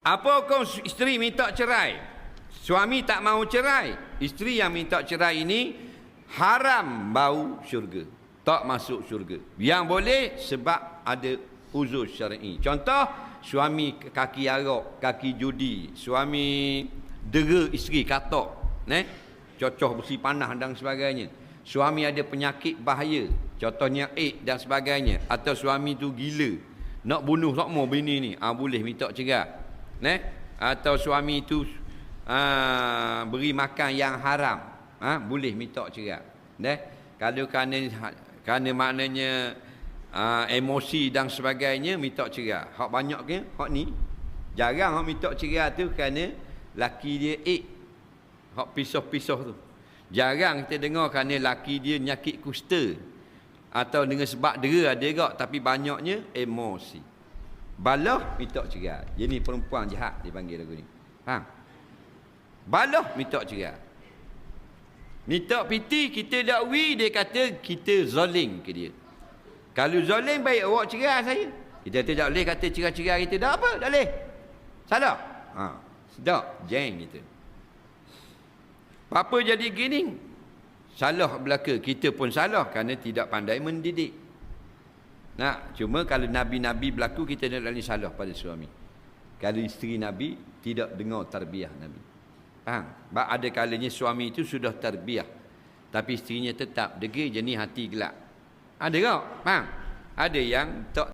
Apa hukum isteri minta cerai? Suami tak mahu cerai. Isteri yang minta cerai ini haram bau syurga. Tak masuk syurga. Yang boleh sebab ada uzur syar'i. Contoh, suami kaki arak, kaki judi, suami dera isteri katok, cocoh besi panah dan sebagainya. Suami ada penyakit bahaya, contohnya AIDS dan sebagainya, atau suami tu gila, nak bunuh semua bini ni, boleh minta cerai. Atau suami itu beri makan yang haram, boleh minta cerai. Kalau kerana maknanya emosi dan sebagainya, minta cerai. Hak banyak ke hak ni jarang hak minta cerai tu kerana laki dia hak pisah-pisah tu. Jarang kita dengar kerana laki dia nyakit kusta atau dengan sebab dera ada juga, tapi banyaknya emosi. Balah minta cerai. Jadi perempuan jahat dipanggil lagu ni. Faham? Balah minta cerai. Minta piti kita dakwi, dia kata kita zalim ke dia. Kalau zalim baik awak cerai saya. Kita tak boleh kata cerai-cerai kita dah apa? Tak boleh. Salah. Sedap jeng kita. Apa jadi gini? Salah belaka. Kita pun salah kerana tidak pandai mendidik. Cuma kalau Nabi-Nabi berlaku, kita nak lagi salah pada suami. Kalau isteri Nabi tidak dengar tarbiyah Nabi. Faham? Sebab ada kalanya suami itu sudah tarbiyah, tapi isterinya tetap degil jenis hati gelap. Ada tak? Faham? Ada yang tak